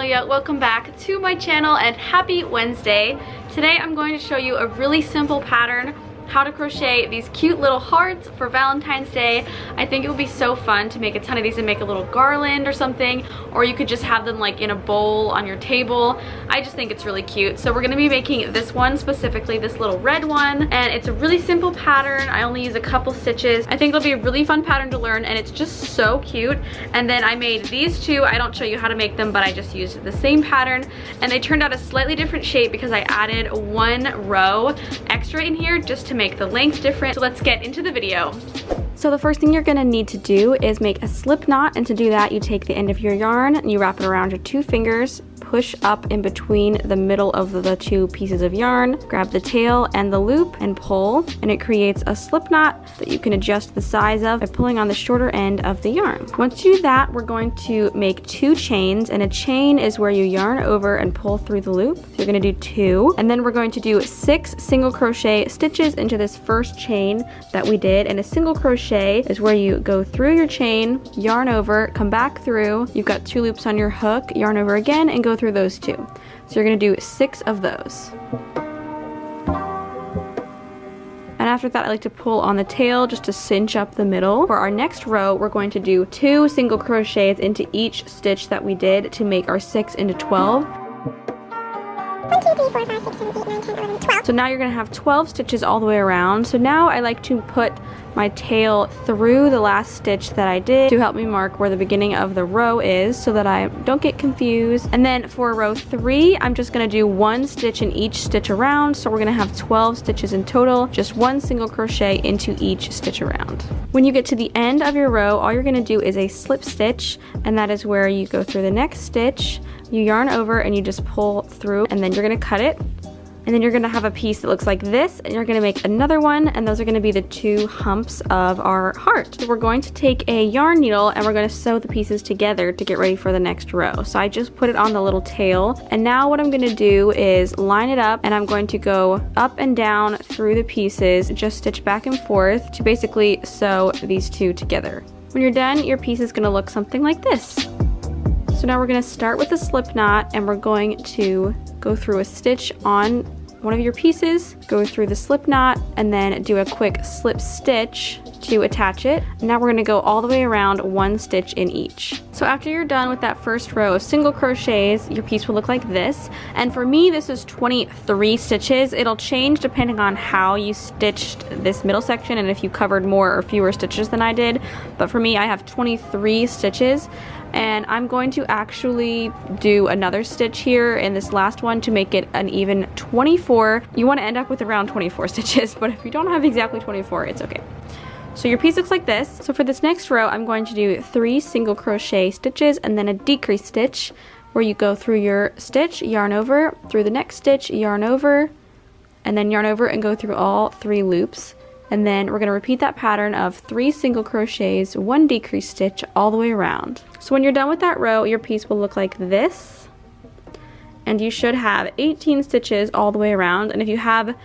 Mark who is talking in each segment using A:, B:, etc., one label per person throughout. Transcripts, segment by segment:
A: Amelia. Welcome back to my channel and happy Wednesday. Today I'm going to show you a really simple pattern, how to crochet these cute little hearts for Valentine's Day. I think it would be so fun to make a ton of these and make a little garland or something, or you could just have them like in a bowl on your table. I just think it's really cute. So we're going to be making this one specifically, this little red one, and it's a really simple pattern. I only use a couple stitches. I think it'll be a really fun pattern to learn, and it's just so cute. And then I made these two. I don't show you how to make them, but I just used the same pattern, and they turned out a slightly different shape because I added one row extra in here just to make the length different. So let's get into the video. So the first thing you're gonna need to do is make a slip knot, and to do that you take the end of your yarn and you wrap it around your two fingers, push up in between the middle of the two pieces of yarn, grab the tail and the loop and pull, and it creates a slip knot that you can adjust the size of by pulling on the shorter end of the yarn. Once you do that, we're going to make two chains, and a chain is where you yarn over and pull through the loop. So you're gonna do two, and then we're going to do 6 single crochet stitches into this first chain that we did. And a single crochet is where you go through your chain, yarn over, come back through, you've got 2 loops on your hook, yarn over again, and go through those 2. So you're gonna do 6 of those. And after that, I like to pull on the tail just to cinch up the middle. For our next row, we're going to do 2 single crochets into each stitch that we did to make our 6 into 12.
B: 1, 2, 3, 4, 5, 6, 7, 8, 9, 10, 11, 12.
A: So now you're gonna have 12 stitches all the way around. So now I like to put my tail through the last stitch that I did to help me mark where the beginning of the row is so that I don't get confused. And then for row 3, I'm just gonna do 1 stitch in each stitch around. So we're gonna have 12 stitches in total, just 1 single crochet into each stitch around. When you get to the end of your row, all you're gonna do is a slip stitch, and that is where you go through the next stitch, you yarn over and you just pull through, and then you're gonna cut it. And then you're gonna have a piece that looks like this, and you're gonna make another one, and those are gonna be the 2 humps of our heart. So we're going to take a yarn needle and we're gonna sew the pieces together to get ready for the next row. So I just put it on the little tail, and now what I'm gonna do is line it up, and I'm going to go up and down through the pieces, just stitch back and forth to basically sew these 2 together. When you're done, your piece is gonna look something like this. So now we're gonna start with a slip knot, and we're going to go through a stitch on one of your pieces, go through the slip knot, and then do a quick slip stitch to attach it. Now we're gonna go all the way around 1 stitch in each. So after you're done with that first row of single crochets, your piece will look like this. And for me, this is 23 stitches. It'll change depending on how you stitched this middle section and if you covered more or fewer stitches than I did. But for me, I have 23 stitches. And I'm going to actually do another stitch here in this last one to make it an even 24. You want to end up with around 24 stitches, but if you don't have exactly 24, it's okay. So your piece looks like this. So for this next row, I'm going to do 3 single crochet stitches and then a decrease stitch where you go through your stitch, yarn over, through the next stitch, yarn over, and then yarn over and go through all 3 loops. And then we're going to repeat that pattern of 3 single crochets, 1 decrease stitch all the way around. So when you're done with that row, your piece will look like this. And you should have 18 stitches all the way around. And if you have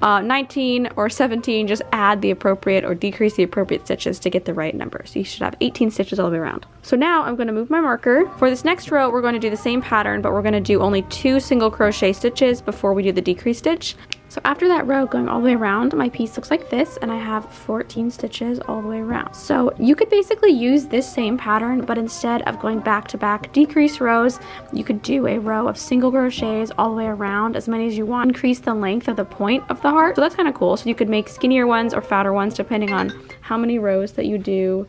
A: 19 or 17, just add the appropriate or decrease the appropriate stitches to get the right number. So you should have 18 stitches all the way around. So now I'm going to move my marker. For this next row, we're going to do the same pattern, but we're going to do only 2 single crochet stitches before we do the decrease stitch. So after that row going all the way around, my piece looks like this, and I have 14 stitches all the way around. So you could basically use this same pattern, but instead of going back to back decrease rows, you could do a row of single crochets all the way around, as many as you want. Increase the length of the point of the heart. So that's kind of cool. So you could make skinnier ones or fatter ones depending on how many rows that you do.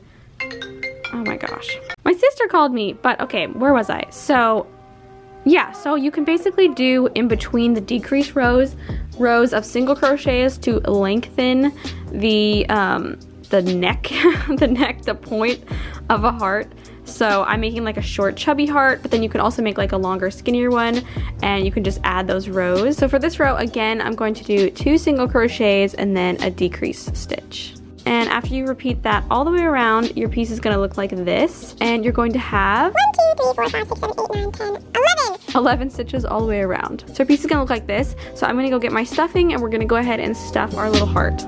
A: Oh my gosh. My sister called me, but okay, where was I? So yeah, so you can basically do in between the decrease rows of single crochets to lengthen the neck, the point of a heart. So I'm making like a short chubby heart, but then you can also make like a longer skinnier one, and you can just add those rows. So for this row, again, I'm going to do 2 single crochets and then a decrease stitch. And after you repeat that all the way around, your piece is going to look like this, and you're going to have
B: 1, 2, 3, 4, 5, 6, 7, 8, 9, 10,
A: 11 stitches all the way around. So our piece is going to look like this. So I'm going to go get my stuffing, and we're going to go ahead and stuff our little heart.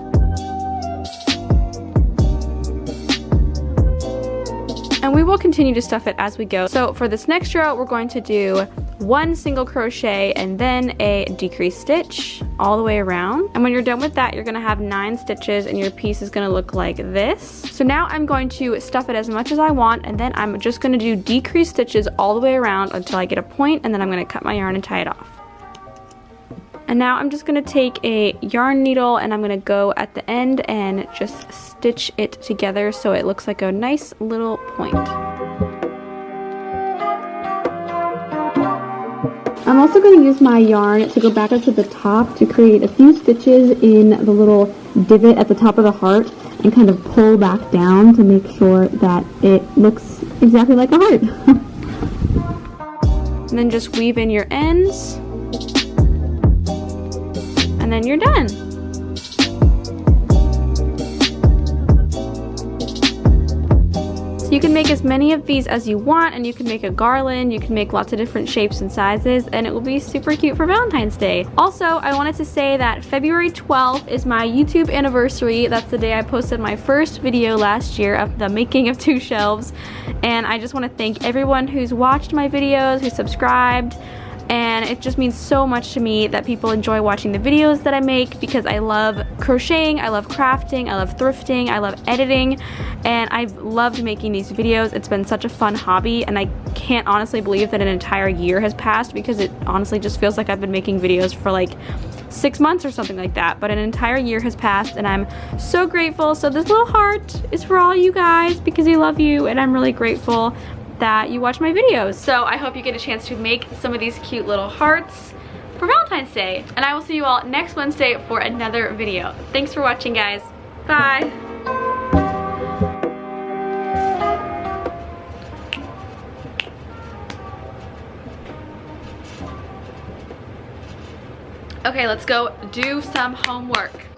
A: And we will continue to stuff it as we go. So for this next row, we're going to do 1 single crochet and then a decrease stitch all the way around. And when you're done with that, you're gonna have 9 stitches and your piece is gonna look like this. So now I'm going to stuff it as much as I want, and then I'm just gonna do decrease stitches all the way around until I get a point, and then I'm gonna cut my yarn and tie it off. And now I'm just gonna take a yarn needle and I'm gonna go at the end and just stitch it together so it looks like a nice little point. I'm also going to use my yarn to go back up to the top to create a few stitches in the little divot at the top of the heart and kind of pull back down to make sure that it looks exactly like a heart. And then just weave in your ends. And then you're done. You can make as many of these as you want, and you can make a garland, you can make lots of different shapes and sizes, and it will be super cute for Valentine's Day. Also, I wanted to say that February 12th is my YouTube anniversary. That's the day I posted my first video last year of the making of 2 shelves, and I just want to thank everyone who's watched my videos, who subscribed, and it just means so much to me that people enjoy watching the videos that I make, because I love crocheting, I love crafting, I love thrifting, I love editing, and I've loved making these videos. It's been such a fun hobby, and I can't honestly believe that an entire year has passed, because it honestly just feels like I've been making videos for like 6 months or something like that, but an entire year has passed and I'm so grateful. So this little heart is for all you guys because I love you, and I'm really grateful that you watch my videos. So I hope you get a chance to make some of these cute little hearts for Valentine's Day. And I will see you all next Wednesday for another video. Thanks for watching, guys. Bye. Okay, let's go do some homework.